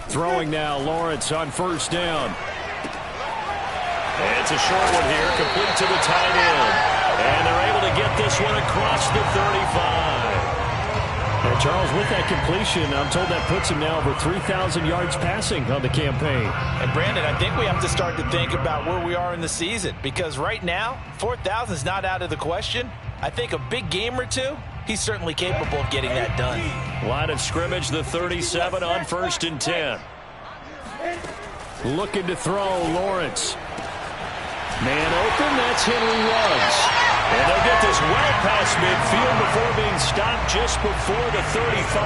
Throwing now, Lawrence on first down. It's a short one here, complete to the tight end. And they're able to get this one across the 35. And Charles, with that completion, I'm told that puts him now over 3,000 yards passing on the campaign. And Brandon, I think we have to start to think about where we are in the season, because right now, 4,000 is not out of the question. I think a big game or two, he's certainly capable of getting that done. Line of scrimmage, the 37 on 1st and 10. Looking to throw, Lawrence. Man open, that's Henry Ruggs. And they'll get this well past midfield before being stopped just before the 35.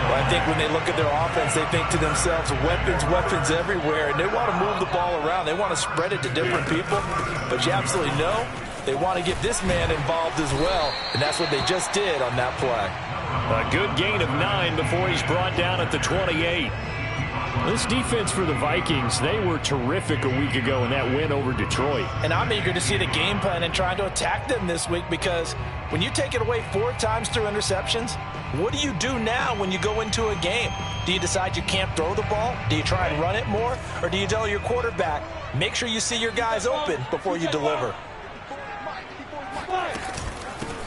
Well, I think when they look at their offense, they think to themselves, weapons everywhere, and they want to move the ball around. They want to spread it to different people, but you absolutely know they want to get this man involved as well, and that's what they just did on that play. A good gain of 9 before he's brought down at the 28. This defense for the Vikings, they were terrific a week ago in that win over Detroit. And I'm eager to see the game plan and trying to attack them this week, because when you take it away 4 times through interceptions, what do you do now when you go into a game? Do you decide you can't throw the ball? Do you try and run it more? Or do you tell your quarterback, make sure you see your guys open before you deliver?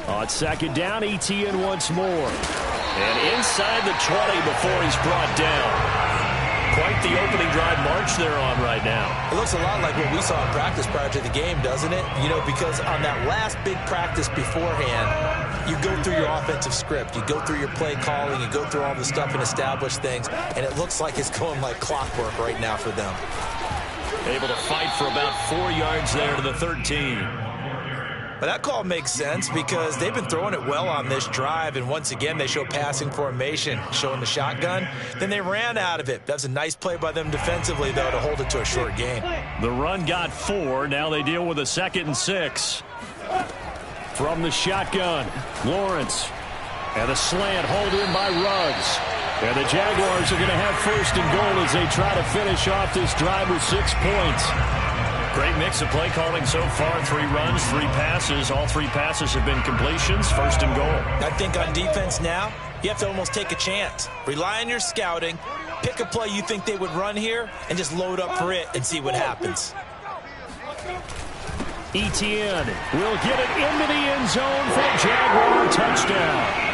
On 2nd down, ETN once more. And inside the 20 before he's brought down. Quite the opening drive march they're on right now. It looks a lot like what we saw in practice prior to the game, doesn't it? You know, because on that last big practice beforehand, you go through your offensive script. You go through your play calling. You go through all the stuff and establish things. And it looks like it's going like clockwork right now for them. Able to fight for about 4 yards there to the 13. But that call makes sense because they've been throwing it well on this drive, and once again they show passing formation, showing the shotgun. Then they ran out of it. That's a nice play by them defensively, though, to hold it to a short gain. The run got 4. Now they deal with a 2nd and 6. From the shotgun, Lawrence. And a slant hauled in by Ruggs. And the Jaguars are going to have 1st and goal as they try to finish off this drive with 6 points. Great mix of play calling so far. 3 runs, 3 passes. All 3 passes have been completions. 1st and goal. I think on defense now, you have to almost take a chance. Rely on your scouting. Pick a play you think they would run here and just load up for it and see what happens. ETN will get it into the end zone for a Jaguar touchdown.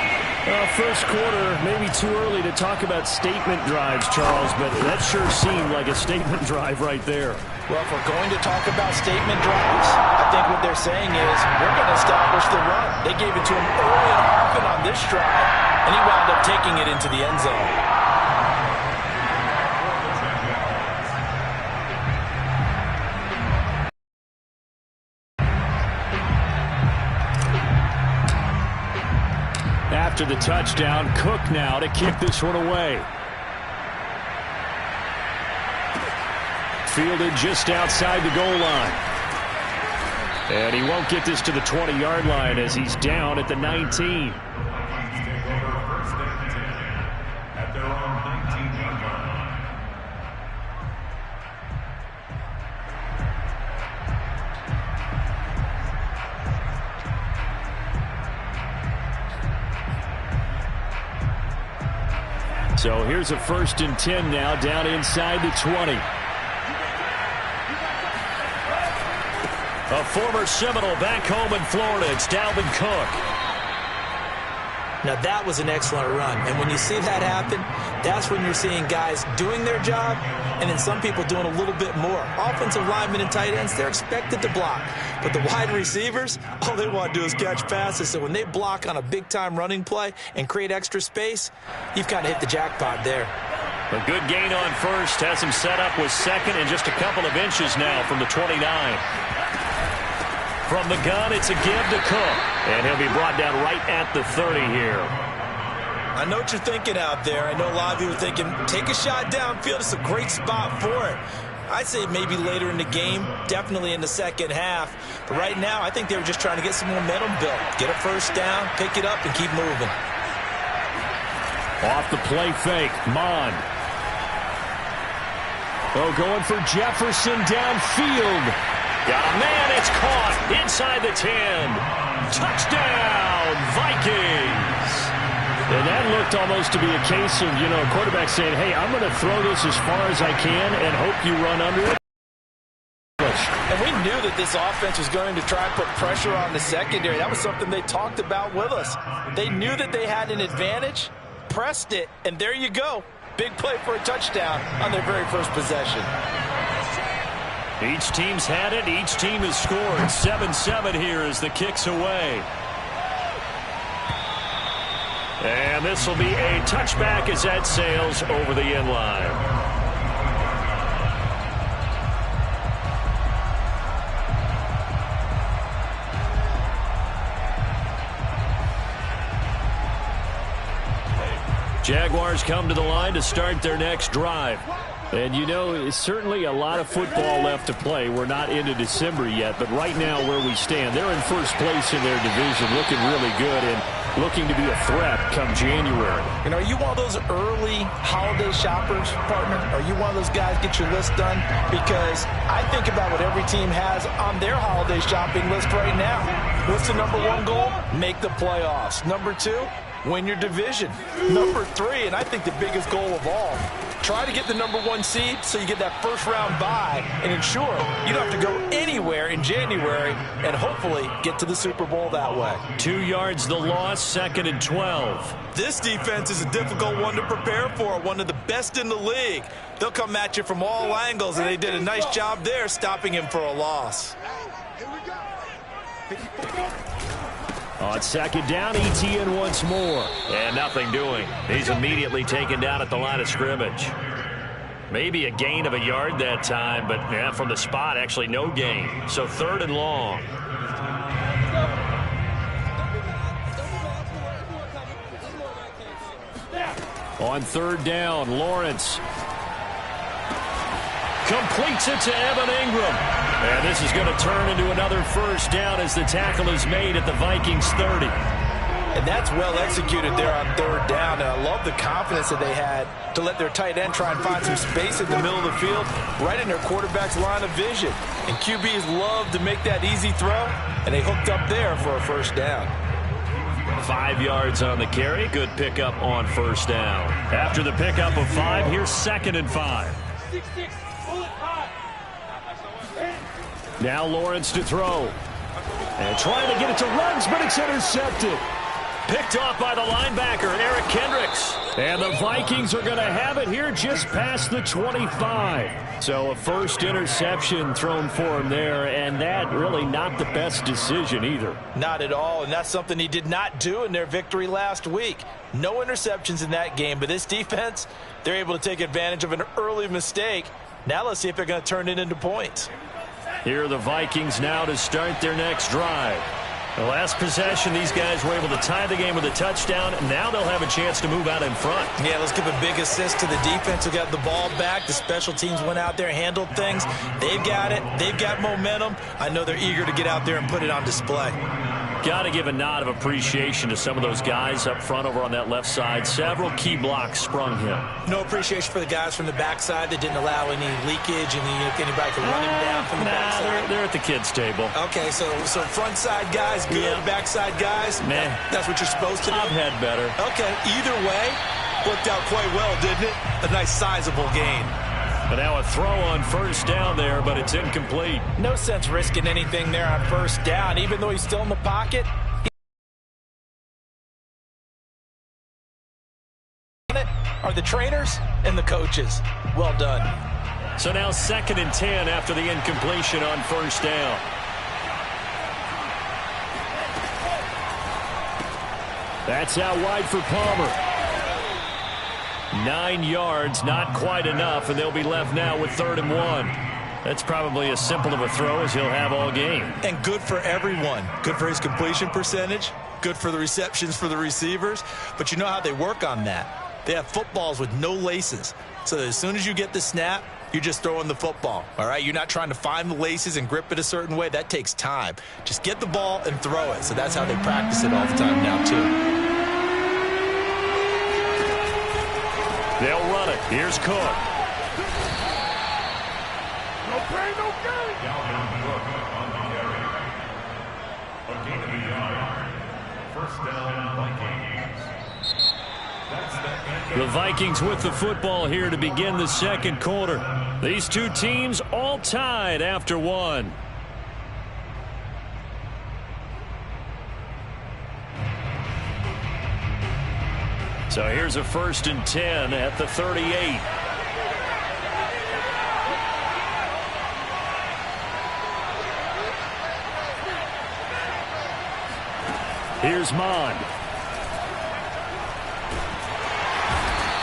First quarter, maybe too early to talk about statement drives, Charles, but that sure seemed like a statement drive right there. Well, if we're going to talk about statement drives, I think what they're saying is we're going to establish the run. They gave it to him early and often on this drive, and he wound up taking it into the end zone. After the touchdown, Cook now to kick this one away. Fielded just outside the goal line. And he won't get this to the 20-yard line as he's down at the 19. So here's a 1st and 10 now, down inside the 20. A former Seminole back home in Florida. It's Dalvin Cook. Now that was an excellent run, and when you see that happen, that's when you're seeing guys doing their job and then some people doing a little bit more. Offensive linemen and tight ends, they're expected to block, but the wide receivers, all they want to do is catch passes. So when they block on a big-time running play and create extra space, you've kind of hit the jackpot there. A good gain on 1st, has him set up with 2nd and just a couple of inches now from the 29. From the gun, it's a give to Cook. And he'll be brought down right at the 30 here. I know what you're thinking out there. I know a lot of you are thinking, take a shot downfield. It's a great spot for it. I'd say maybe later in the game, definitely in the second half. But right now, I think they were just trying to get some momentum built. Get a 1st down, pick it up, and keep moving. Off the play fake, Mond. Oh, going for Jefferson downfield. Got a man, It's caught inside the 10. Touchdown, Vikings. And that looked almost to be a case of, a quarterback saying, hey, I'm going to throw this as far as I can and hope you run under it. And we knew that this offense was going to try and put pressure on the secondary. That was something they talked about with us. They knew that they had an advantage, pressed it, and there you go. Big play for a touchdown on their very first possession. Each team's had it. Each team has scored. 7-7 here as the kick's away. And this will be a touchback as that sails over the end line. Jaguars come to the line to start their next drive. And, it's certainly a lot of football left to play. We're not into December yet, but right now where we stand, they're in first place in their division, looking really good and looking to be a threat come January. Are you one of those early holiday shoppers, partner? Are you one of those guys get your list done? Because I think about what every team has on their holiday shopping list right now. What's the number one goal? Make the playoffs. Number two, win your division. Number three, and I think the biggest goal of all, try to get the number one seed so you get that first round bye and ensure you don't have to go anywhere in January and hopefully get to the Super Bowl that way. 2 yards the loss, 2nd and 12. This defense is a difficult one to prepare for, one of the best in the league. They'll come at you from all angles, and they did a nice job there stopping him for a loss. On 2nd down, ETN once more. And nothing doing. He's immediately taken down at the line of scrimmage. Maybe a gain of a yard that time, but from the spot, actually no gain. So 3rd and long. On 3rd down, Lawrence completes it to Evan Ingram. And this is going to turn into another first down as the tackle is made at the Vikings 30. And that's well executed there on 3rd down. And I love the confidence that they had to let their tight end try and find some space in the middle of the field, right in their quarterback's line of vision. And QBs love to make that easy throw, and they hooked up there for a first down. 5 yards on the carry. Good pickup on first down. After the pickup of 5, here's 2nd and 5. Now Lawrence to throw. And trying to get it to Ruggs, but it's intercepted. Picked off by the linebacker, Eric Kendricks. And the Vikings are going to have it here just past the 25. So a first interception thrown for him there, and that really not the best decision either. Not at all, and that's something he did not do in their victory last week. No interceptions in that game, but this defense, they're able to take advantage of an early mistake. Now let's see if they're going to turn it into points. Here are the Vikings now to start their next drive. The last possession, these guys were able to tie the game with a touchdown. Now they'll have a chance to move out in front. Yeah, let's give a big assist to the defense who got the ball back. The special teams went out there, handled things. They've got it. They've got momentum. I know they're eager to get out there and put it on display. Got to give a nod of appreciation to some of those guys up front over on that left side. Several key blocks sprung him. No appreciation for the guys from the backside that didn't allow any leakage and anybody could run him down from the backside. They're at the kids' table. Okay, so front side guys, good. Yeah. Backside guys, man, that's what you're supposed to do. I've had better. Okay, either way, worked out quite well, didn't it? A nice sizable gain. But now a throw on first down there, but it's incomplete. No sense risking anything there on first down, even though he's still in the pocket. Are the trainers and the coaches. Well done. So now 2nd and 10 after the incompletion on first down. That's out wide for Palmer. 9 yards, not quite enough, and they'll be left now with 3rd and 1. That's probably as simple of a throw as he'll have all game. And good for everyone. Good for his completion percentage. Good for the receptions for the receivers. But you know how they work on that. They have footballs with no laces. So that as soon as you get the snap, you're just throwing the football, all right? You're not trying to find the laces and grip it a certain way. That takes time. Just get the ball and throw it. So that's how they practice it all the time now, too. They'll run it. Here's Cook. No pain, no gain. The Vikings with the football here to begin the second quarter. These two teams all tied after one. So here's a 1st and 10 at the 38. Here's Mond.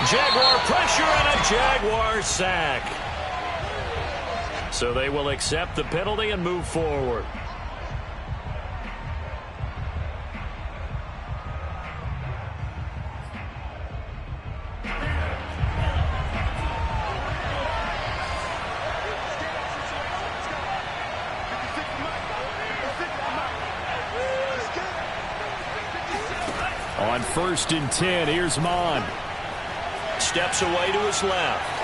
Jaguar pressure and a Jaguar sack. So they will accept the penalty and move forward. On 1st and 10, here's Mond. Steps away to his left.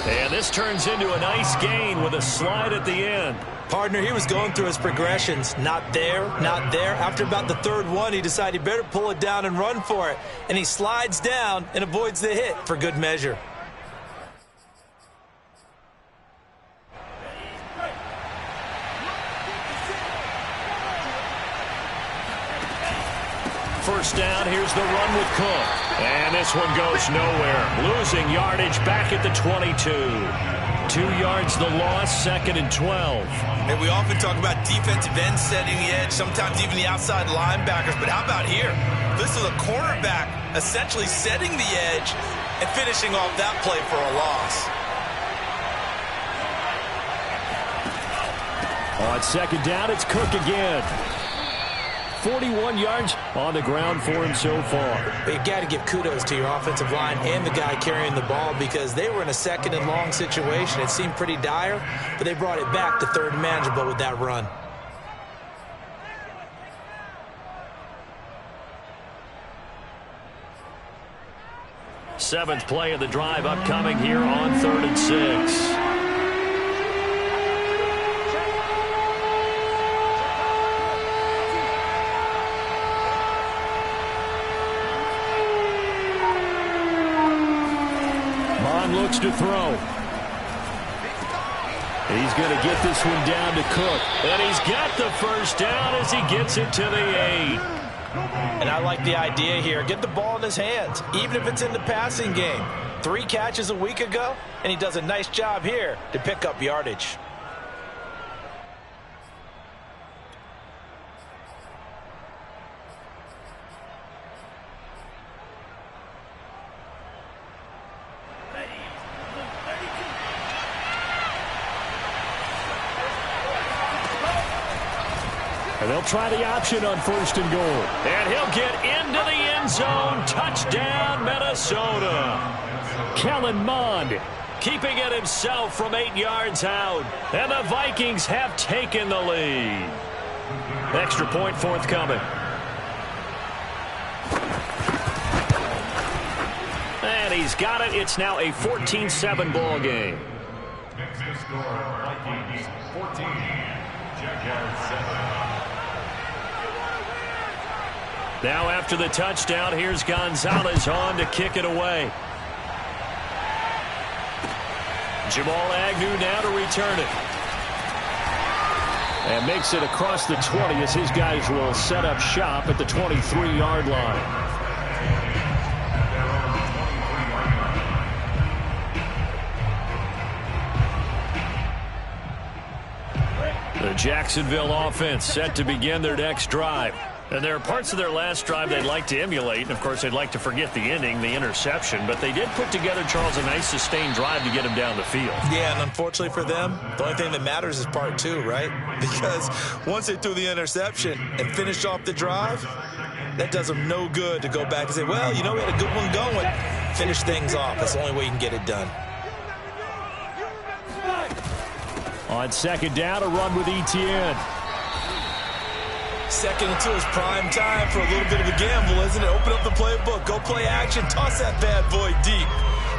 And this turns into a nice gain with a slide at the end. Partner, he was going through his progressions. Not there, not there. After about the 3rd one, he decided he better pull it down and run for it. And he slides down and avoids the hit for good measure. First down, here's the run with Cook. And this one goes nowhere. Losing yardage back at the 22. 2 yards the loss, 2nd and 12. And we often talk about defensive ends setting the edge, sometimes even the outside linebackers. But how about here? This is a cornerback essentially setting the edge and finishing off that play for a loss. On 2nd down, it's Cook again. 41 yards on the ground for him so far. But you've got to give kudos to your offensive line and the guy carrying the ball because they were in a 2nd and long situation. It seemed pretty dire, but they brought it back to 3rd and manageable with that run. Seventh play of the drive upcoming here on 3rd and 6. Looks to throw. He's going to get this one down to Cook. And he's got the first down as he gets it to the 8. And I like the idea here. Get the ball in his hands, even if it's in the passing game. 3 catches a week ago, and he does a nice job here to pick up yardage. And they'll try the option on 1st and goal. And he'll get into the end zone. Touchdown, Minnesota. Kellen Mond keeping it himself from 8 yards out. And the Vikings have taken the lead. Extra point forthcoming. And he's got it. It's now a 14-7 ball game. Next score, Vikings 14, Jaguars 7. Now after the touchdown, here's Gonzalez on to kick it away. Jamal Agnew now to return it. And makes it across the 20 as his guys will set up shop at the 23-yard line. The Jacksonville offense set to begin their next drive. And there are parts of their last drive they'd like to emulate. And, of course, they'd like to forget the ending, the interception. But they did put together, Charles, a nice sustained drive to get him down the field. Yeah, and unfortunately for them, the only thing that matters is part 2, right? Because once they threw the interception and finished off the drive, that does them no good to go back and say, well, you know, we had a good one going. Finish things off. That's the only way you can get it done. On 2nd down, a run with Etienne. 2nd and 2 is prime time for a little bit of a gamble, isn't it? Open up the playbook, go play action, toss that bad boy deep.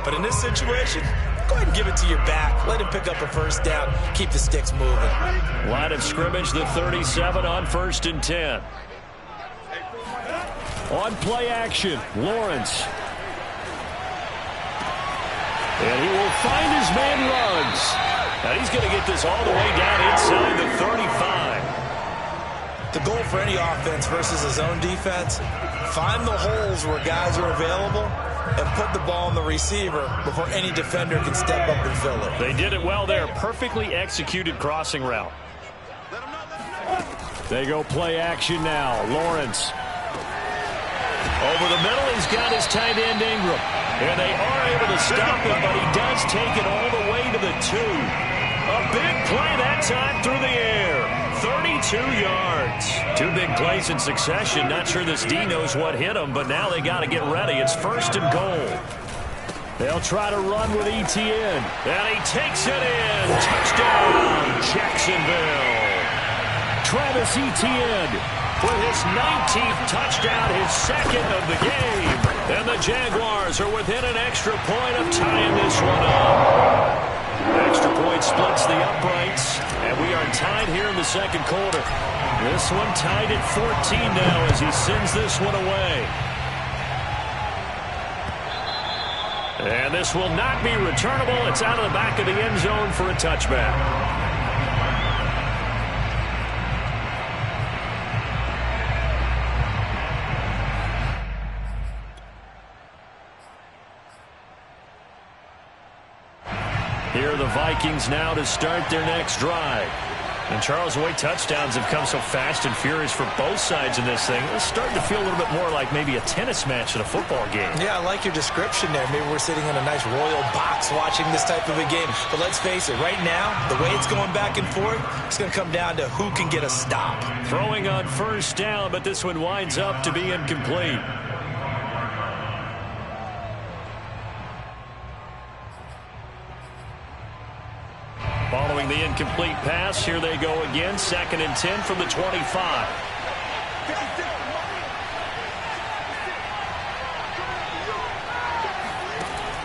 But in this situation, go ahead and give it to your back. Let him pick up a first down. Keep the sticks moving. Line of scrimmage, the 37 on 1st and 10. On play action, Lawrence. And he will find his man Ruggs. And he's going to get this all the way down inside the 35. The goal for any offense versus a zone defense, find the holes where guys are available and put the ball on the receiver before any defender can step up and fill it. They did it well there. Perfectly executed crossing route. They go play action now. Lawrence. Over the middle, he's got his tight end Ingram. And they are able to stop him, but he does take it all the way to the 2. A big play that time through the air. 32 yards. 2 big plays in succession. Not sure this D knows what hit him, but now they got to get ready. It's 1st and goal. They'll try to run with Etienne. And he takes it in. Touchdown, Jacksonville. Travis Etienne with his 19th touchdown, his 2nd of the game. And the Jaguars are within an extra point of tying this one up. Extra point splits the uprights, and we are tied here in the 2nd quarter. This one tied at 14 now as he sends this one away. And this will not be returnable. It's out of the back of the end zone for a touchback. Here are the Vikings now to start their next drive. And Charles, the way touchdowns have come so fast and furious for both sides in this thing, it's starting to feel a little bit more like maybe a tennis match in a football game. Yeah, I like your description there. Maybe we're sitting in a nice royal box watching this type of a game. But let's face it, right now, the way it's going back and forth, it's going to come down to who can get a stop. Throwing on 1st down, but this one winds up to be incomplete. Following the incomplete pass, here they go again. 2nd and 10 from the 25.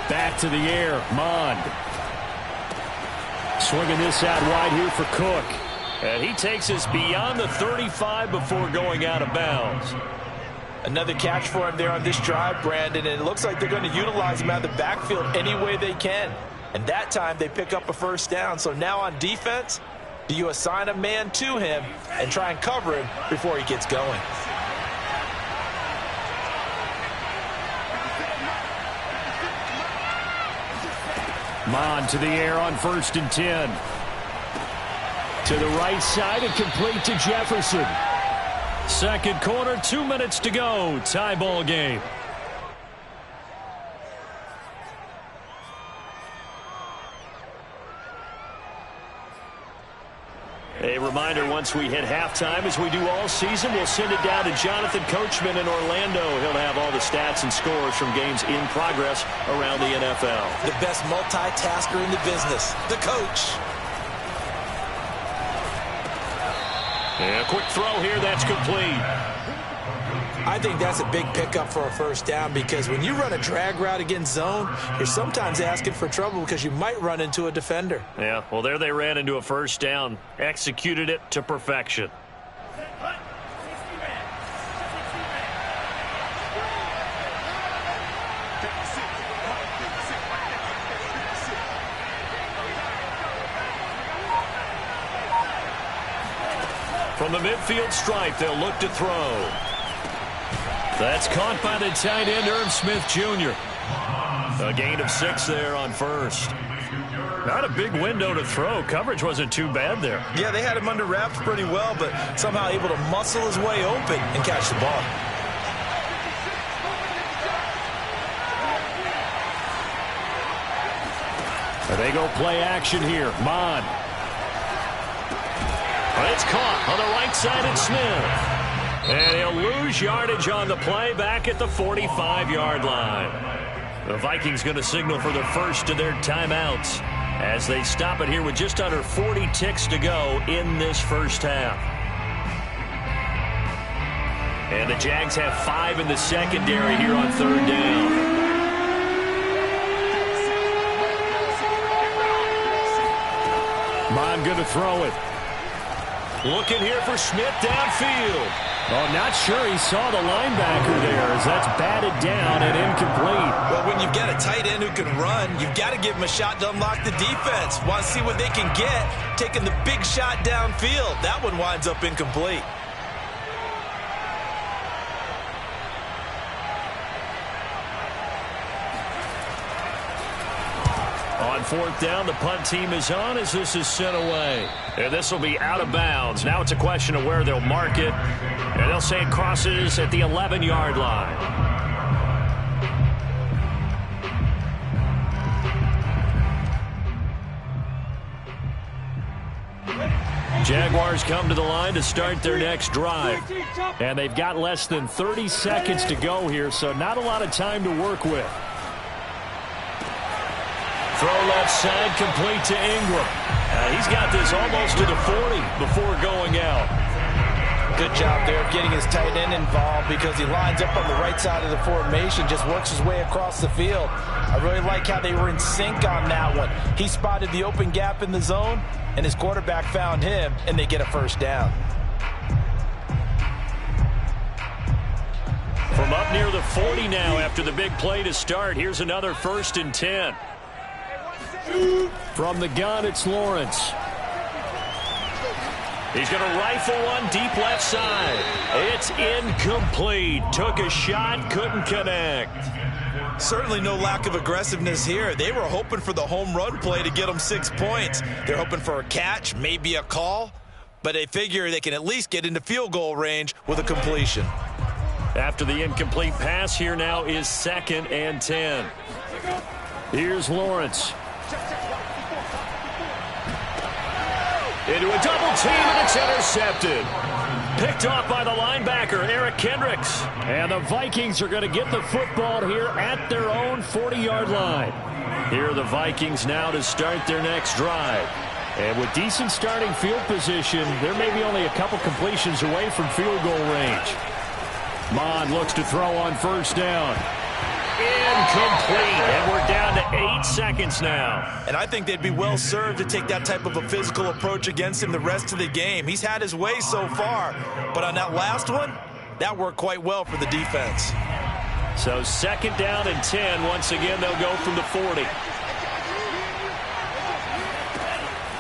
Back to the air, Mond. Swinging this out wide here for Cook. And he takes us beyond the 35 before going out of bounds. Another catch for him there on this drive, Brandon, and it looks like they're going to utilize him out of the backfield any way they can. And that time they pick up a 1st down. So now on defense, do you assign a man to him and try and cover him before he gets going? Mond to the air on 1st and 10. To the right side and complete to Jefferson. 2nd quarter, 2 minutes to go. Tie ball game. A reminder, once we hit halftime, as we do all season, we'll send it down to Jonathan Coachman in Orlando. He'll have all the stats and scores from games in progress around the NFL. The best multitasker in the business, the coach. And a quick throw here, that's complete. I think that's a big pickup for a 1st down because when you run a drag route against zone, you're sometimes asking for trouble because you might run into a defender. Yeah, well, there they ran into a 1st down. Executed it to perfection. From the midfield stripe, they'll look to throw. That's caught by the tight end, Irv Smith Jr. A gain of 6 there on 1st. Not a big window to throw. Coverage wasn't too bad there. Yeah, they had him under wraps pretty well, but somehow able to muscle his way open and catch the ball. They go play action here. Mond. But it's caught on the right side at Smith. And he'll lose yardage on the play back at the 45-yard line. The Vikings going to signal for the first of their timeouts as they stop it here with just under 40 ticks to go in this 1st half. And the Jags have 5 in the secondary here on 3rd down. Mond going to throw it. Looking here for Smith downfield. Oh, not sure he saw the linebacker there as that's batted down and incomplete. Well, when you've got a tight end who can run, you've got to give him a shot to unlock the defense. Want to see what they can get, taking the big shot downfield. That one winds up incomplete. On fourth down, the punt team is on as this is sent away. And this will be out of bounds. Now it's a question of where they'll mark it. And they'll say it crosses at the 11-yard line. Jaguars come to the line to start their next drive. And they've got less than 30 seconds to go here, so not a lot of time to work with. Throw left side, complete to Ingram. He's got this almost to the 40 before going out. Good job there of getting his tight end involved because he lines up on the right side of the formation, just works his way across the field. I really like how they were in sync on that one. He spotted the open gap in the zone, and his quarterback found him, and they get a first down. From up near the 40 now after the big play to start, here's another 1st and 10. From the gun, it's Lawrence. He's going to rifle one deep left side. It's incomplete. Took a shot, couldn't connect. Certainly no lack of aggressiveness here. They were hoping for the home run play to get them 6 points. They're hoping for a catch, maybe a call, but they figure they can at least get into field goal range with a completion. After the incomplete pass, here now is 2nd and 10. Here's Lawrence. Into a double team, and it's intercepted. Picked off by the linebacker, Eric Kendricks. And the Vikings are going to get the football here at their own 40-yard line. Here are the Vikings now to start their next drive. And with decent starting field position, they're maybe only a couple completions away from field goal range. Mond looks to throw on 1st down. Incomplete, and we're down to 8 seconds now. And I think they'd be well served to take that type of a physical approach against him the rest of the game. He's had his way so far, but on that last one, that worked quite well for the defense. So 2nd down and 10. Once again, they'll go from the 40.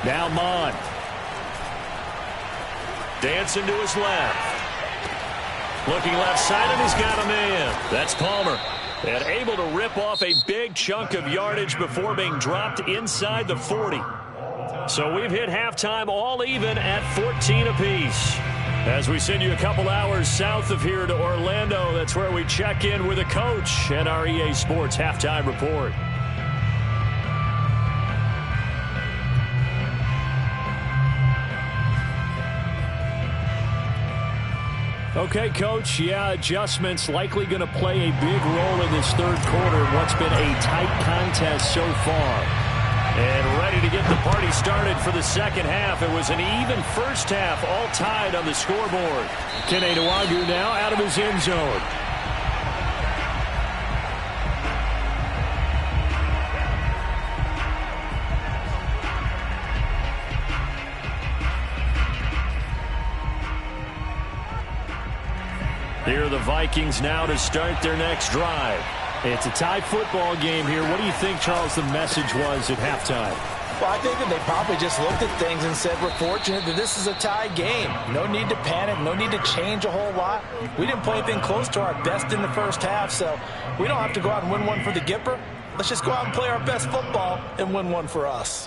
Now Mond. Dancing to his left. Looking left side, and he's got him in. That's Palmer. And able to rip off a big chunk of yardage before being dropped inside the 40. So we've hit halftime all even at 14 apiece. As we send you a couple hours south of here to Orlando, that's where we check in with a coach and our EA Sports Halftime Report. Okay, Coach, yeah, adjustments likely going to play a big role in this 3rd quarter in what's been a tight contest so far. And ready to get the party started for the 2nd half. It was an even 1st half, all tied on the scoreboard. Kene Nwangwu now out of his end zone. Here are the Vikings now to start their next drive. It's a tie football game here. What do you think, Charles, the message was at halftime? Well, I think that they probably just looked at things and said, we're fortunate that this is a tie game. No need to panic. No need to change a whole lot. We didn't play anything close to our best in the 1st half, so we don't have to go out and win one for the Gipper. Let's just go out and play our best football and win one for us.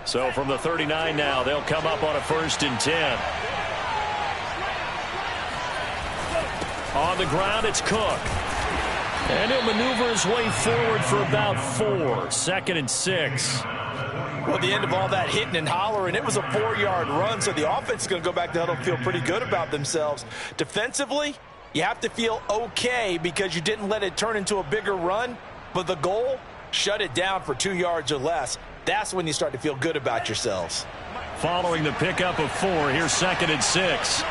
So from the 39 now, they'll come up on a 1st and 10. On the ground, it's Cook. And he'll maneuver his way forward for about 4. 2nd and 6. Well, at the end of all that hitting and hollering, it was a 4-yard run, so the offense is going to go back to huddle and feel pretty good about themselves. Defensively, you have to feel okay because you didn't let it turn into a bigger run, but the goal, shut it down for 2 yards or less. That's when you start to feel good about yourselves. Following the pickup of 4, here's 2nd and 6.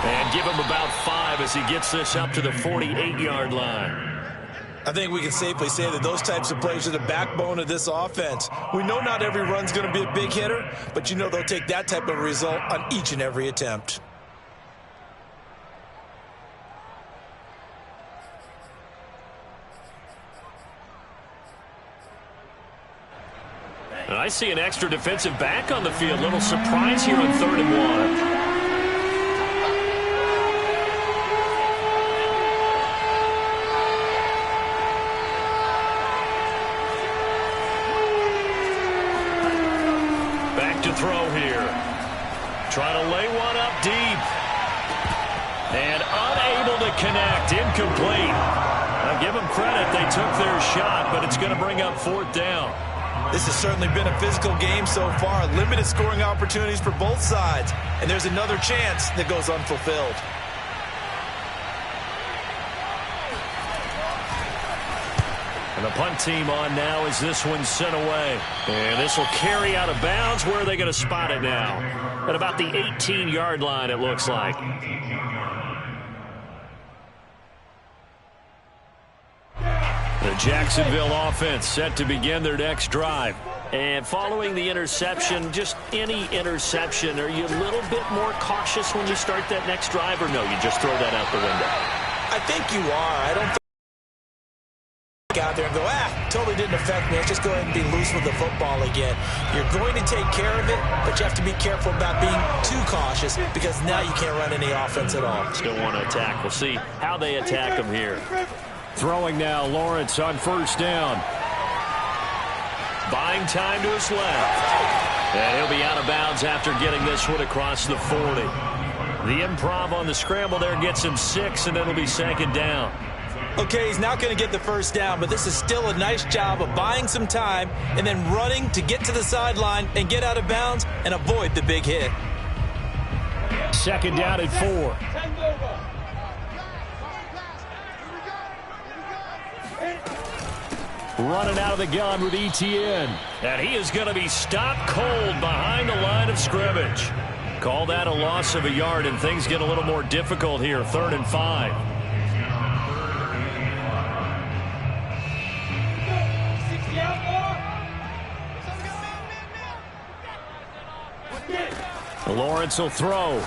And give him about 5 as he gets this up to the 48-yard line. I think we can safely say that those types of plays are the backbone of this offense. We know not every run's going to be a big hitter, but you know they'll take that type of result on each and every attempt. And I see an extra defensive back on the field. Little surprise here on 3rd and 1. Throw here. Trying to lay one up deep. And unable to connect. Incomplete. Now give them credit. They took their shot, but it's going to bring up 4th down. This has certainly been a physical game so far. Limited scoring opportunities for both sides. And there's another chance that goes unfulfilled. And the punt team on now as this one's sent away. And this will carry out of bounds. Where are they going to spot it now? At about the 18-yard line, it looks like. The Jacksonville offense set to begin their next drive. And following the interception, just any interception, are you a little bit more cautious when you start that next drive, or no, you just throw that out the window? I think you are. I don't think out there and go, totally didn't affect me. Let's just go ahead and be loose with the football again. You're going to take care of it, but you have to be careful about being too cautious because now you can't run any offense at all. Still want to attack. We'll see how they attack them here. Throwing now, Lawrence on 1st down. Buying time to his left. And he'll be out of bounds after getting this one across the 40. The improv on the scramble there gets him 6, and it'll be 2nd down. Okay, he's not going to get the 1st down, but this is still a nice job of buying some time and then running to get to the sideline and get out of bounds and avoid the big hit. 2nd down and 4. Running out of the gun with ETN. And he is going to be stopped cold behind the line of scrimmage. Call that a loss of a yard, and things get a little more difficult here. 3rd and 5. Lawrence will throw.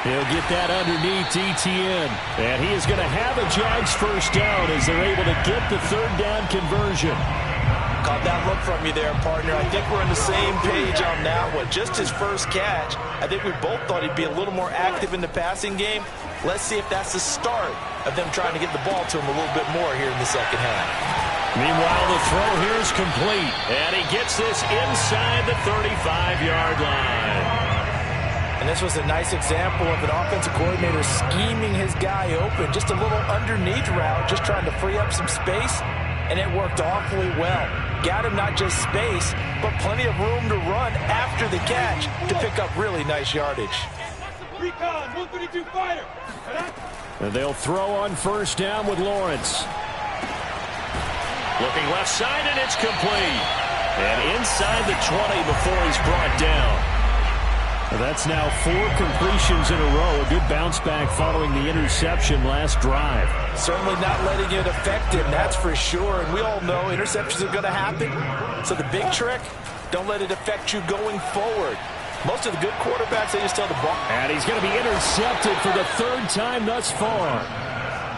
He'll get that underneath ETN. And he is going to have a Jags 1st down as they're able to get the 3rd down conversion. Caught that look from you there, partner. I think we're on the same page on that one. Just his first catch. I think we both thought he'd be a little more active in the passing game. Let's see if that's the start of them trying to get the ball to him a little bit more here in the 2nd half. Meanwhile, the throw here is complete. And he gets this inside the 35-yard line. And this was a nice example of an offensive coordinator scheming his guy open. Just a little underneath route, just trying to free up some space. And it worked awfully well. Got him not just space, but plenty of room to run after the catch to pick up really nice yardage. And they'll throw on 1st down with Lawrence. Looking left side, and it's complete. And inside the 20 before he's brought down. That's now 4 completions in a row. A good bounce back following the interception last drive. Certainly not letting it affect him, that's for sure. And we all know interceptions are going to happen. So the big trick, don't let it affect you going forward. Most of the good quarterbacks, they just tell the ball. And he's going to be intercepted for the 3rd time thus far.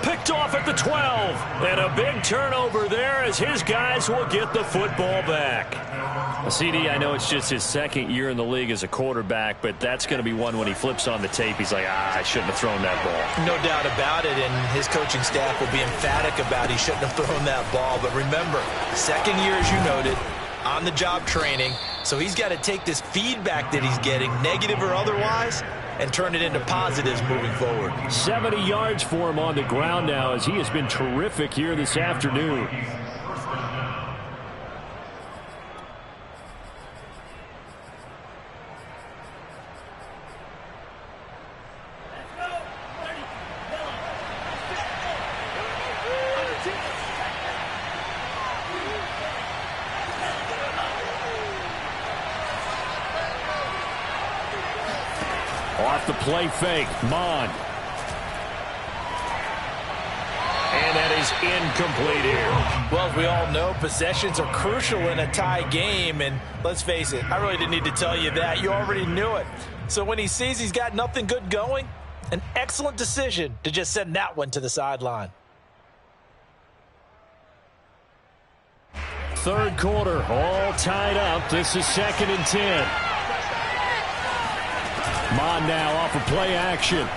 Picked off at the 12. And a big turnover there as his guys will get the football back. CD, I know it's just his 2nd year in the league as a quarterback, but that's going to be one when he flips on the tape. He's like, I shouldn't have thrown that ball. No doubt about it, and his coaching staff will be emphatic about he shouldn't have thrown that ball. But remember, 2nd year, as you noted, on-the-job training. So he's got to take this feedback that he's getting, negative or otherwise, and turn it into positives moving forward. 70 yards for him on the ground now as he has been terrific here this afternoon. Off the play fake. Mon. And that is incomplete here. Well, as we all know, possessions are crucial in a tie game. And let's face it, I really didn't need to tell you that. You already knew it. So when he sees he's got nothing good going, an excellent decision to just send that one to the sideline. Third quarter, all tied up. This is 2nd and 10. Mon now off of play action.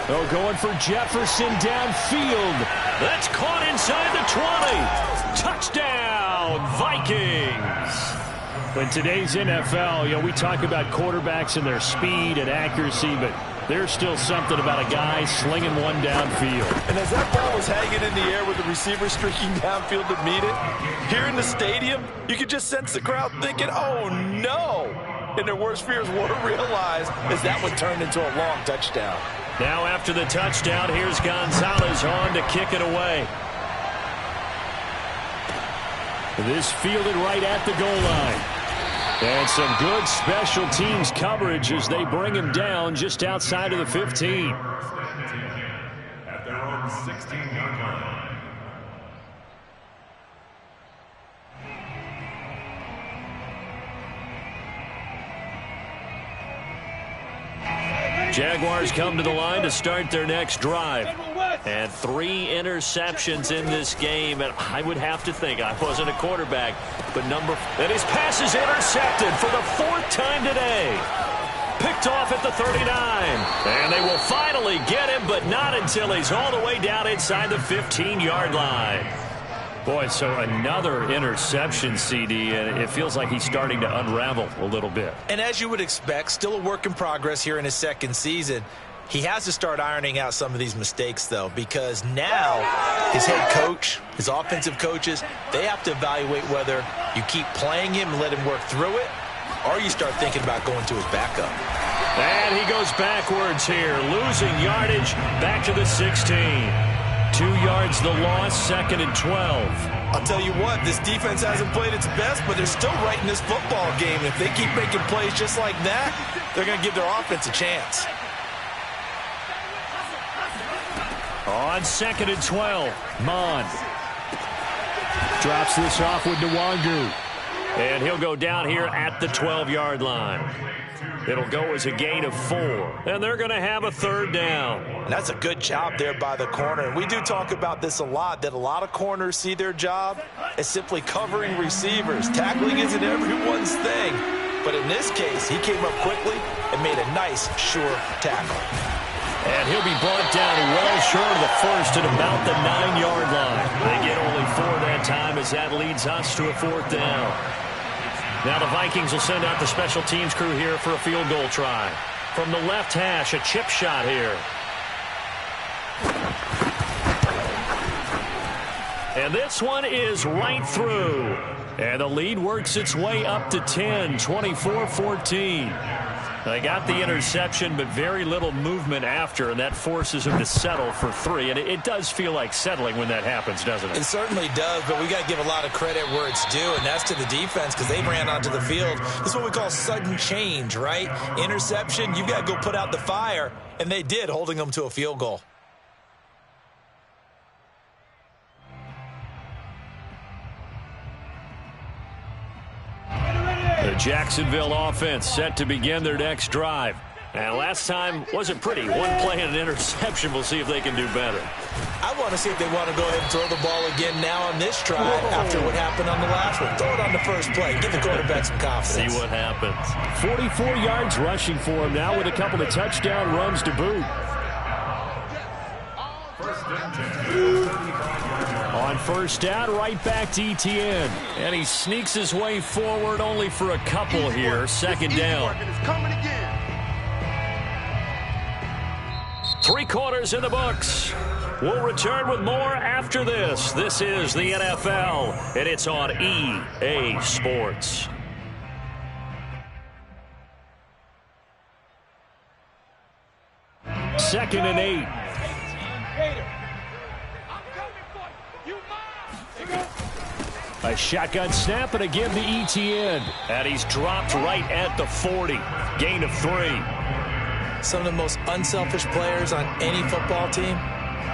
Oh, going for Jefferson downfield. That's caught inside the 20. Touchdown, Vikings. In today's NFL, we talk about quarterbacks and their speed and accuracy, but there's still something about a guy slinging one downfield. And as that ball was hanging in the air with the receiver streaking downfield to meet it, here in the stadium, you could just sense the crowd thinking, oh, no. And their worst fears were realized as that one turned into a long touchdown. Now after the touchdown, here's Gonzalez on to kick it away. This fielded right at the goal line. And some good special teams coverage as they bring him down just outside of the 15. At their own 16-yard line. Jaguars come to the line to start their next drive. And 3 interceptions in this game. And I would have to think, I wasn't a quarterback, but and his pass is intercepted for the 4th time today. Picked off at the 39. And they will finally get him, but not until he's all the way down inside the 15-yard line. Boy, so another interception, CD, and it feels like he's starting to unravel a little bit. And as you would expect, still a work in progress here in his 2nd season. He has to start ironing out some of these mistakes, though, because now his head coach, his offensive coaches, they have to evaluate whether you keep playing him and let him work through it, or you start thinking about going to his backup. And he goes backwards here, losing yardage back to the 16. 2 yards the loss, 2nd and 12. I'll tell you what, this defense hasn't played its best, but they're still right in this football game. If they keep making plays just like that, they're going to give their offense a chance. On 2nd and 12, Mon drops this off with Nwangu. And he'll go down here at the 12-yard line. It'll go as a gain of 4. And they're going to have a 3rd down. And that's a good job there by the corner. And we do talk about this a lot, that a lot of corners see their job as simply covering receivers. Tackling isn't everyone's thing. But in this case, he came up quickly and made a nice, sure tackle. And he'll be brought down well short of the 1st at about the 9-yard line. They get only 4 that time as that leads us to a 4th down. Now the Vikings will send out the special teams crew here for a field goal try. From the left hash, a chip shot here. And this one is right through. And the lead works its way up to 10, 24-14. They got the interception, but very little movement after, and that forces him to settle for 3. And it does feel like settling when that happens, doesn't it? It certainly does, but we got to give a lot of credit where it's due, and that's to the defense because they ran onto the field. This is what we call sudden change, right? Interception, you've got to go put out the fire, and they did, holding them to a field goal. The Jacksonville offense set to begin their next drive. And last time wasn't pretty. 1 play and an interception. We'll see if they can do better. I want to see if they want to go ahead and throw the ball again now on this try after what happened on the last one. Throw it on the first play. Give the quarterback some confidence. See what happens. 44 yards rushing for him now with a couple of touchdown runs to boot. On 1st down, right back to Etienne. And he sneaks his way forward only for a couple here. 2nd down. 3 quarters in the books. We'll return with more after this. This is the NFL, and it's on EA Sports. Second and 8. A shotgun snap, and again to Etienne. And he's dropped right at the 40. Gain of 3. some of the most unselfish players on any football team?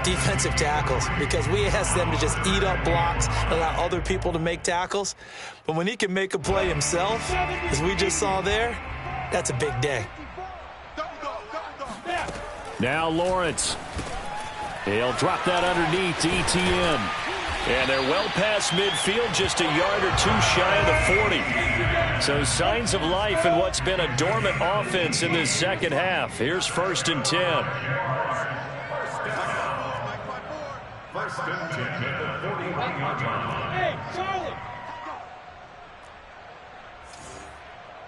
Defensive tackles, because we ask them to just eat up blocks, allow other people to make tackles. But when he can make a play himself, as we just saw there, that's a big day. Now Lawrence. He'll drop that underneath to ETN. And they're well past midfield, just a yard or two shy of the 40. So signs of life in what's been a dormant offense in this second half. Here's 1st and 10. First and 10 at the 41-yard line. Hey, Charlie!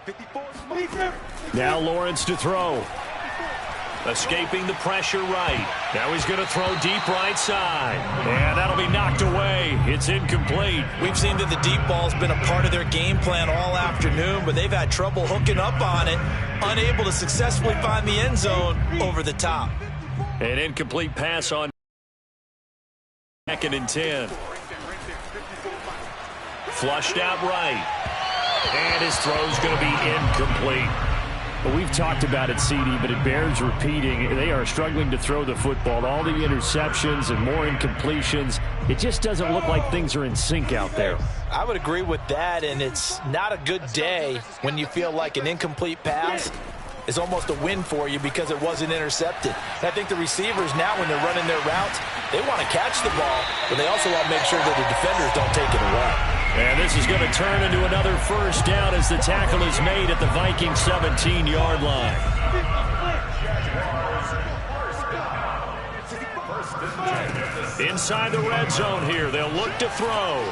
54. Now Lawrence to throw. Escaping the pressure right. Now he's going to throw deep right side. And that'll be knocked away. It's incomplete. We've seen that the deep ball's been a part of their game plan all afternoon, but they've had trouble hooking up on it, unable to successfully find the end zone over the top. An incomplete pass on 2nd and 10. Flushed out right. And his throw's going to be incomplete. Well, we've talked about it, CD, but it bears repeating. They are struggling to throw the football. All the interceptions and more incompletions. It just doesn't look like things are in sync out there. I would agree with that, and it's not a good day when you feel like an incomplete pass is almost a win for you because it wasn't intercepted. And I think the receivers now, when they're running their routes, they want to catch the ball, but they also want to make sure that the defenders don't take it away. And this is going to turn into another first down as the tackle is made at the Vikings 17-yard line. Inside the red zone here. They'll look to throw.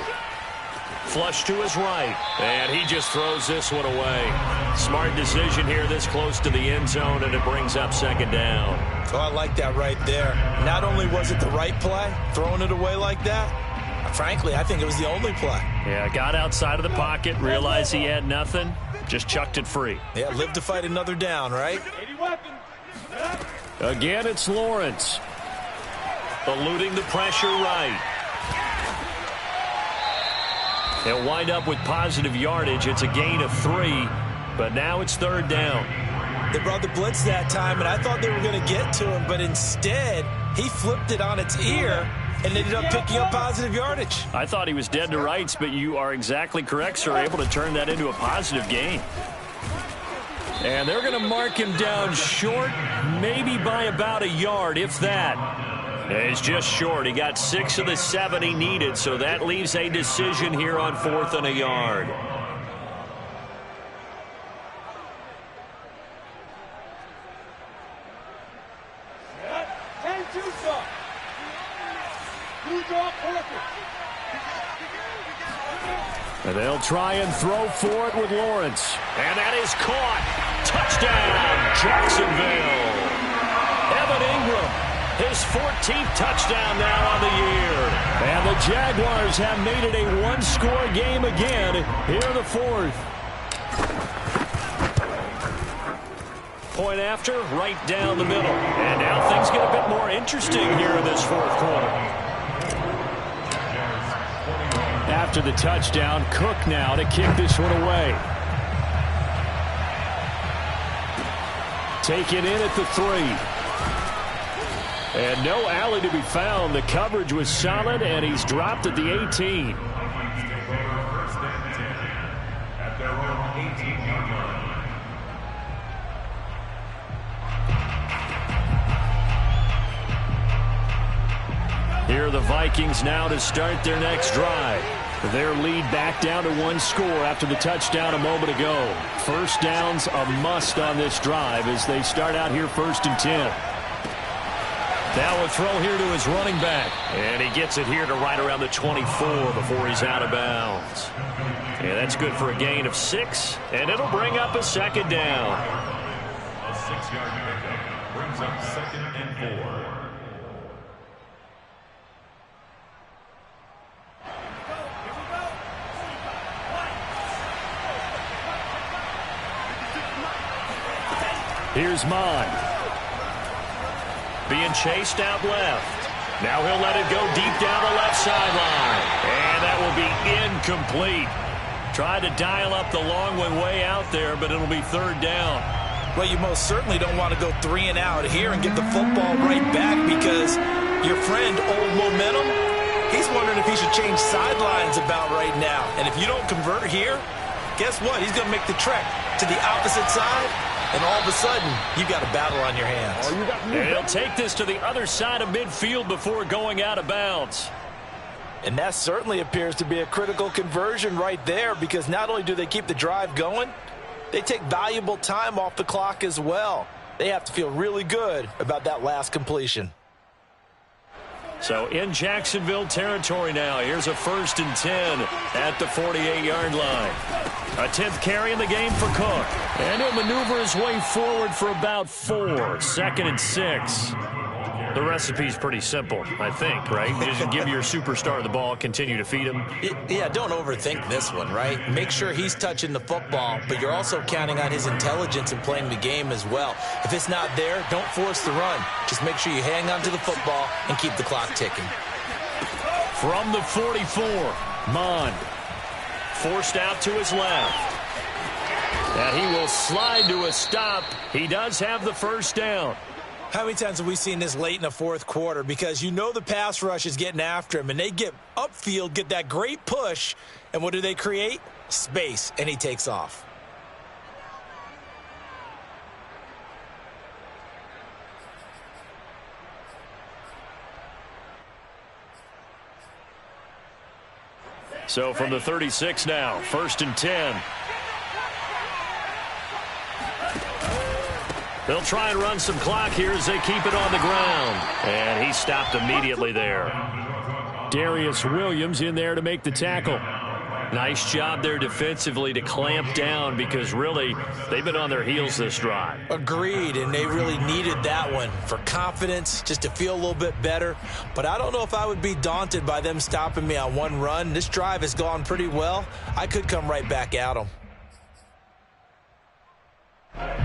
Flush to his right. And he just throws this one away. Smart decision here this close to the end zone, and it brings up 2nd down. Oh, I like that right there. Not only was it the right play, throwing it away like that, frankly, I think it was the only play. Yeah, got outside of the pocket, realized he had nothing, just chucked it free. Yeah, live to fight another down, right? Again, it's Lawrence. Eluding the pressure right. He'll wind up with positive yardage. It's a gain of 3, but now it's 3rd down. They brought the blitz that time, and I thought they were going to get to him, but instead, he flipped it on its ear and ended up picking up positive yardage. I thought he was dead to rights, but you are exactly correct, sir. Able to turn that into a positive gain. And they're going to mark him down short, maybe by about a yard, if that. He's just short. He got 6 of the 7 he needed, so that leaves a decision here on 4th and a yard. And they'll try and throw for it with Lawrence. And that is caught. Touchdown, Jacksonville. Evan Ingram, his 14th touchdown now on the year. And the Jaguars have made it a one-score game again here in the 4th. Point after, right down the middle. And now things get a bit more interesting here in this 4th quarter. After the touchdown, Cook now to kick this one away. Take it in at the 3. And no alley to be found. The coverage was solid, and he's dropped at the 18. At their own 18-yard line. Here are the Vikings now to start their next drive. Their lead back down to 1 score after the touchdown a moment ago. First down's a must on this drive as they start out here 1st and 10. Now a throw here to his running back. And he gets it here to right around the 24 before he's out of bounds. Yeah, that's good for a gain of 6, and it'll bring up a 2nd down. A 6-yard pickup brings up 2nd and 4. Here's Mond. Being chased out left. Now he'll let it go deep down the left sideline. And that will be incomplete. Tried to dial up the long one way out there, but it'll be 3rd down. Well, you most certainly don't want to go 3 and out here and get the football right back because your friend, Old Momentum, he's wondering if he should change sidelines about right now. And if you don't convert here, guess what? He's going to make the trek to the opposite side, and all of a sudden, you've got a battle on your hands. And he'll take this to the other side of midfield before going out of bounds. And that certainly appears to be a critical conversion right there because not only do they keep the drive going, they take valuable time off the clock as well. They have to feel really good about that last completion. So in Jacksonville territory now, here's a 1st and 10 at the 48-yard line. A 10th carry in the game for Cook. And he'll maneuver his way forward for about 4. 2nd and 6. The recipe's pretty simple, I think, right? Just give your superstar the ball, continue to feed him. Yeah, don't overthink this one, right? Make sure he's touching the football, but you're also counting on his intelligence in playing the game as well. If it's not there, don't force the run. Just make sure you hang on to the football and keep the clock ticking. From the 44, Mond. Forced out to his left. And he will slide to a stop. He does have the first down. How many times have we seen this late in the fourth quarter? Because you know the pass rush is getting after him, and they get upfield, get that great push, and what do they create? Space, and he takes off. So from the 36 now, 1st and 10. They'll try and run some clock here as they keep it on the ground. And he stopped immediately there. Darius Williams in there to make the tackle. Nice job there defensively to clamp down because really they've been on their heels this drive. Agreed, and they really needed that one for confidence, just to feel a little bit better. But I don't know if I would be daunted by them stopping me on one run. This drive has gone pretty well. I could come right back at them.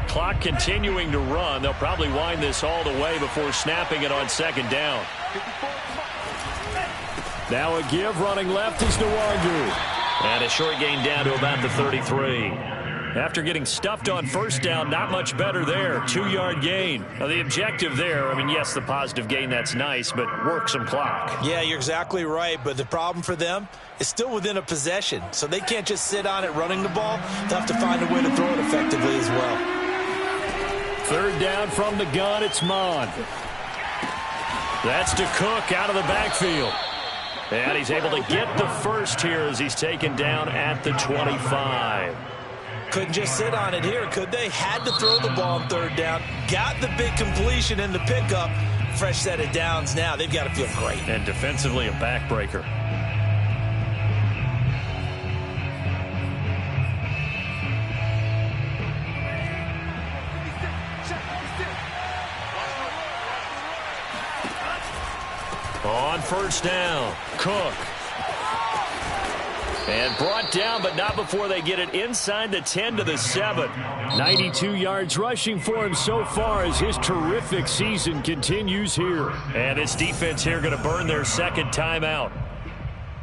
Clock continuing to run. They'll probably wind this all the way before snapping it on 2nd down. Now a give running left is Nwangu. And a short gain down to about the 33. After getting stuffed on 1st down, not much better there. 2-yard gain. Now the objective there, I mean, yes, the positive gain, that's nice, but work some clock. Yeah, you're exactly right, but the problem for them is still within a possession, so they can't just sit on it running the ball. They'll have to find a way to throw it effectively as well. 3rd down from the gun, it's Mond. That's to Cook out of the backfield. And he's able to get the first here as he's taken down at the 25. Couldn't just sit on it here, could they? Had to throw the ball on 3rd down. Got the big completion in the pickup. Fresh set of downs now. They've got to feel great. And defensively a backbreaker. On 1st down, Cook. And brought down, but not before they get it inside the 10 to the 7. 92 yards rushing for him so far as his terrific season continues here. And this defense here going to burn their 2nd timeout.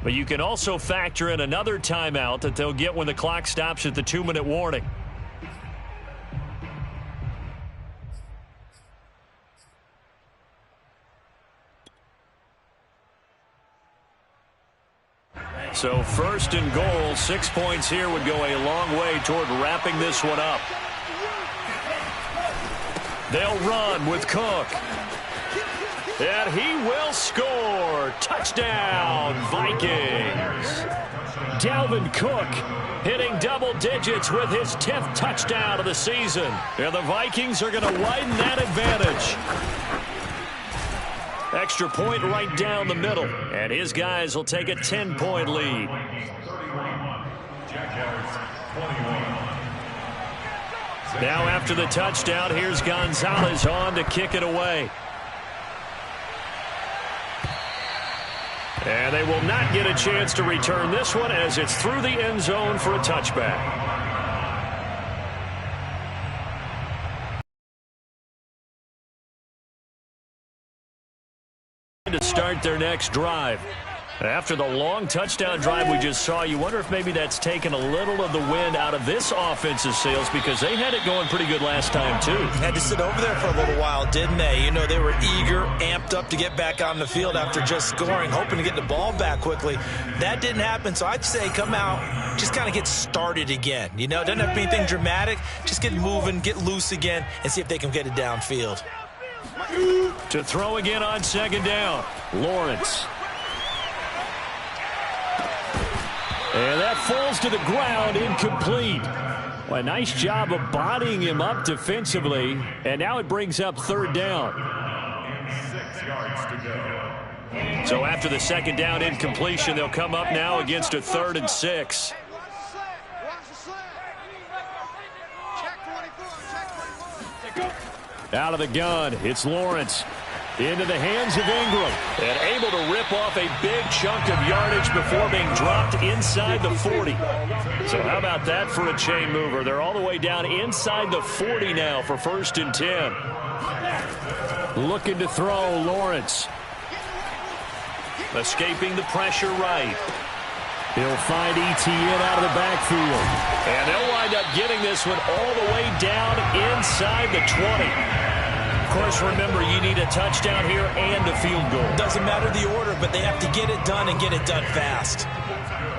But you can also factor in another timeout that they'll get when the clock stops at the 2-minute warning. So 1st and goal, 6 points here would go a long way toward wrapping this one up. They'll run with Cook. And he will score. Touchdown, Vikings. Dalvin Cook hitting double digits with his 10th touchdown of the season. And the Vikings are going to widen that advantage. Extra point right down the middle. And his guys will take a 10-point lead. Now after the touchdown, here's Gonzalez on to kick it away. And they will not get a chance to return this one as it's through the end zone for a touchback. To start their next drive. After the long touchdown drive we just saw, you wonder if maybe that's taken a little of the wind out of this offensive sails, because they had it going pretty good last time too. Had to sit over there for a little while, didn't they? You know, they were eager, amped up to get back on the field after just scoring, hoping to get the ball back quickly. That didn't happen, so I'd say come out, just kind of get started again. You know, it doesn't have to be anything dramatic. Just get moving, get loose again, and see if they can get it downfield. To throw again on second down, Lawrence. And that falls to the ground, incomplete. Well, a nice job of bodying him up defensively, and now it brings up third down. 6 yards to go. So after the second down incompletion, they'll come up now against a 3rd and 6. Out of the gun, it's Lawrence. Into the hands of Ingram, and able to rip off a big chunk of yardage before being dropped inside the 40. So how about that for a chain mover? They're all the way down inside the 40 now for 1st and 10. Looking to throw, Lawrence. Escaping the pressure right. He'll find Etienne out of the backfield. And they'll wind up getting this one all the way down inside the 20. Of course, remember, you need a touchdown here and a field goal. Doesn't matter the order, but they have to get it done and get it done fast.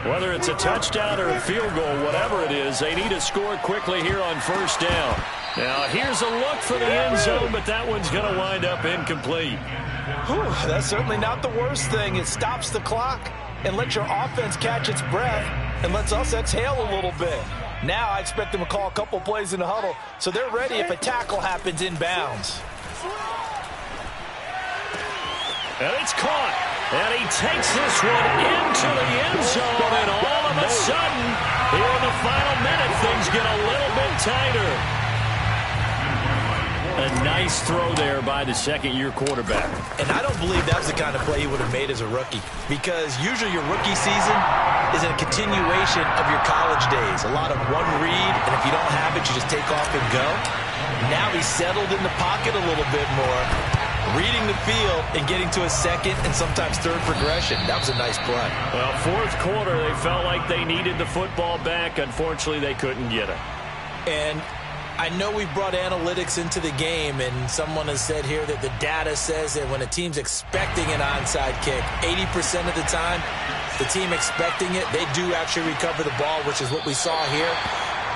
Whether it's a touchdown or a field goal, whatever it is, they need to score quickly here on 1st down. Now, here's a look for the end zone, but that one's going to wind up incomplete. Whew, that's certainly not the worst thing. It stops the clock and lets your offense catch its breath and lets us exhale a little bit. Now I expect them to call a couple plays in the huddle so they're ready if a tackle happens inbounds. And it's caught. And he takes this one into the end zone. And all of a sudden, here in the final minute, things get a little bit tighter. A nice throw there by the second-year quarterback. And I don't believe that was the kind of play he would have made as a rookie, because usually your rookie season is a continuation of your college days. A lot of one read, and if you don't have it, you just take off and go. Now he's settled in the pocket a little bit more, reading the field and getting to a second and sometimes third progression. That was a nice play. Well, 4th quarter, they felt like they needed the football back. Unfortunately, they couldn't get it. And I know we brought analytics into the game, and someone has said here that the data says that when a team's expecting an onside kick, 80% of the time, the team expecting it, they do actually recover the ball, which is what we saw here.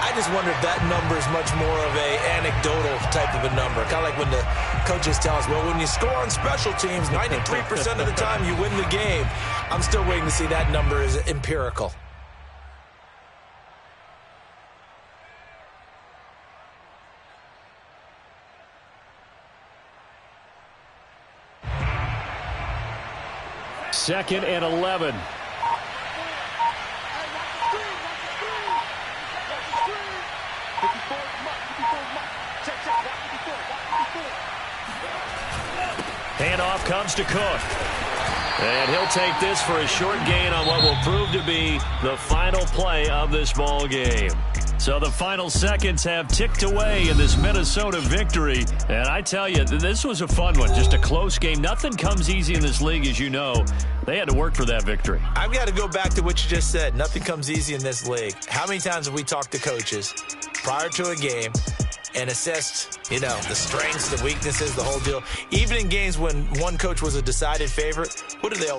I just wonder if that number is much more of a anecdotal type of a number. Kind of like when the coaches tell us, well, when you score on special teams, 93% of the time you win the game. I'm still waiting to see that number is empirical. Second and 11. Handoff comes to Cook. And he'll take this for a short gain on what will prove to be the final play of this ball game. So the final seconds have ticked away in this Minnesota victory. And I tell you, this was a fun one. Just a close game. Nothing comes easy in this league, as you know. They had to work for that victory. I've got to go back to what you just said. Nothing comes easy in this league. How many times have we talked to coaches prior to a game and assessed, you know, the strengths, the weaknesses, the whole deal? Even in games when one coach was a decided favorite, what do they